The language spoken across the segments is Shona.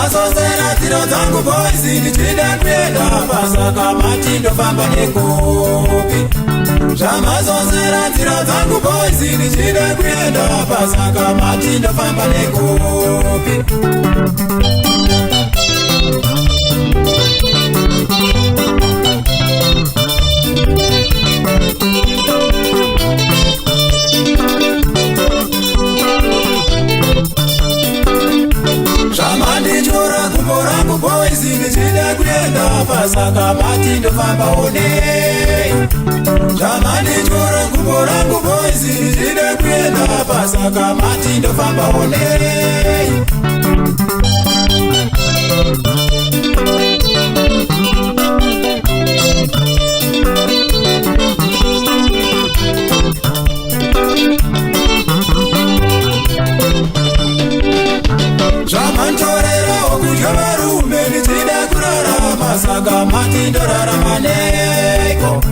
Zvamazozera dziro dzangu boys ndichida kuenda pasaka mati ndofamba nekupi. Zvamazozera dziro dzangu boys ndichida kuenda pasaka mati ndofamba nekupi. Zvamandichora gumbo rangu boys ndichida kuenda pasaka mati ndofamba onei. Zvamandichora gumbo rangu boys ndichida kuenda pasaka mati ndofamba onei. Zvamantorerawo kudya varume ndichida kurarama saka mati ndorarama neko.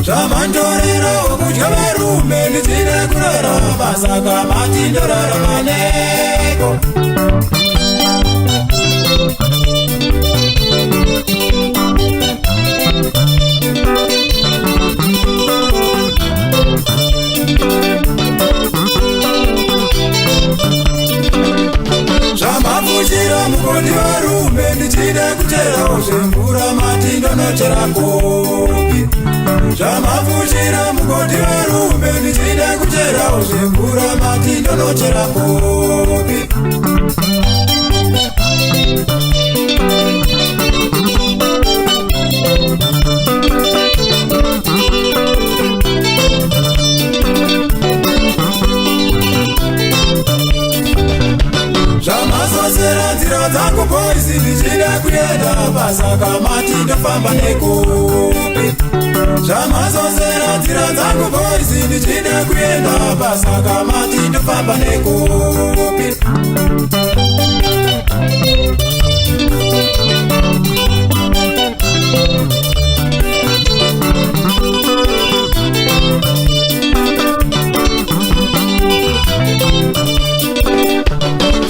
Zvamantorerawo kudya varume ndichida kurarama saka mati ndorarama neko. Zvamafushira mukoti varume ndichida kucherawo zvemvura mati ndonochera kopi. Zvamafushira mukoti varume ndichida kucherawo zvemvura mati ndonochera kopi. Zvamazozera dziro dzangu boys ndichida kuenda pasaka mati ndofamba nekupi. Zvamazozera dziro dzangu boys ndichida kuenda pasaka mati ndofamba nekupi.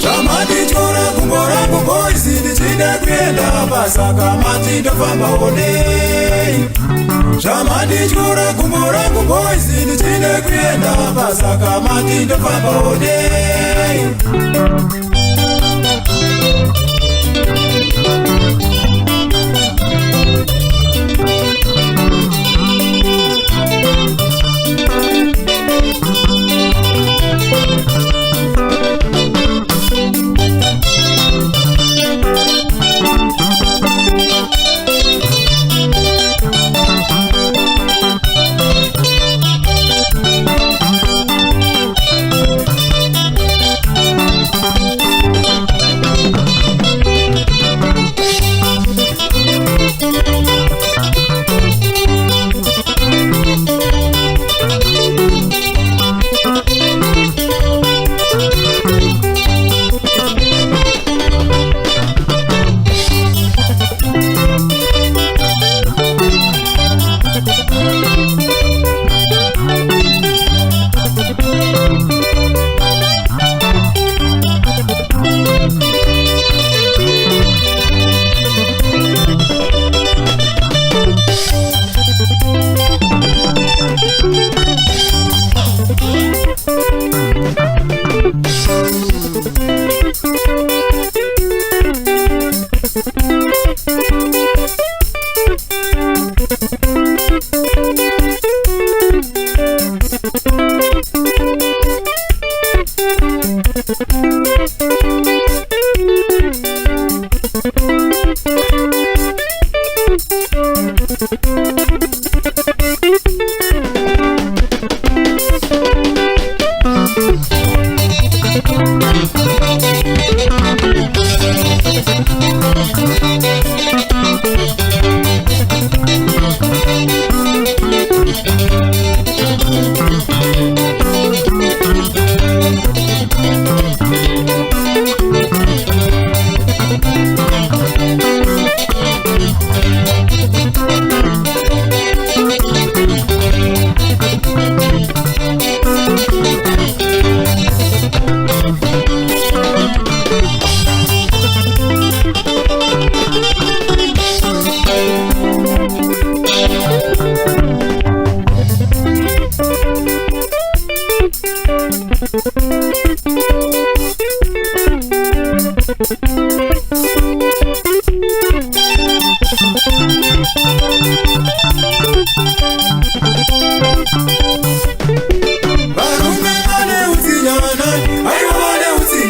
Zvamandichora gumbo rangu boys ndichida kuenda pasaka mati ndofamba onei. Zvamandichora gumbo rangu boys ndichida kuenda pasaka mati ndofamba onei.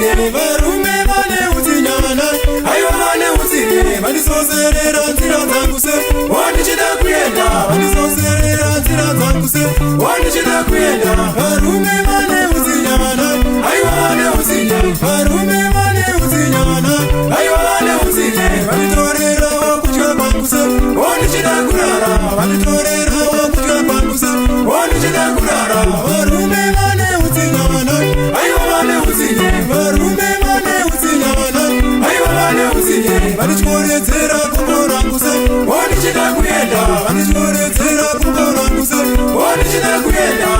utsine varume vane utsinyana aiwa vane utsine vandisozerera nzira dzangu se wandichida kuenda vandisozerera nzira dzangu se wandichida kuenda varume vane utsinyana aiwa vane utsine varume vane utsinyana aiwa vane utsine vanditorera wakutya kwangu se wandichida kurara vanditorera wakutya kwangu se wandichida kurara varume vane utsinyana aiwa vane utsine varume vane utsinyana aiwa vane utsine vandichoredzera kumborangu se wandichida kuenda vandichoredzera kumborangu se wandichida kuenda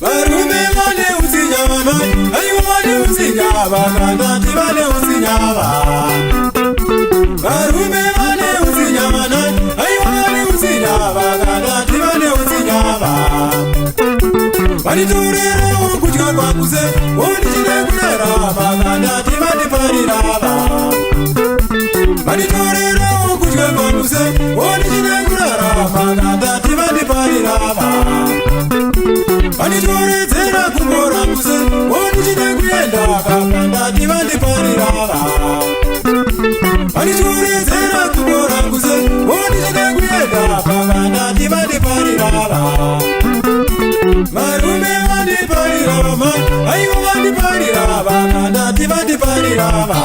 varume vane utsinyana aiwa vane utsinyava vakandati vane utsinyava varume vane utsinyana aiwa vane utsinyava vakandati vane utsinyava vanditorera kutya kwangu se wandichida kurara vakandati vandiparirava vanditorera kutya kwangu se wandichida kurara vakandati vandiparirava vanditoredzera kumborangu se wandichida kuenda vakandati vandiparirava vanditoredzera kumborangu se wandichida kuenda vakandati vandiparirava varume vandiparirava aiwa vandiparirava vakandati vandiparirava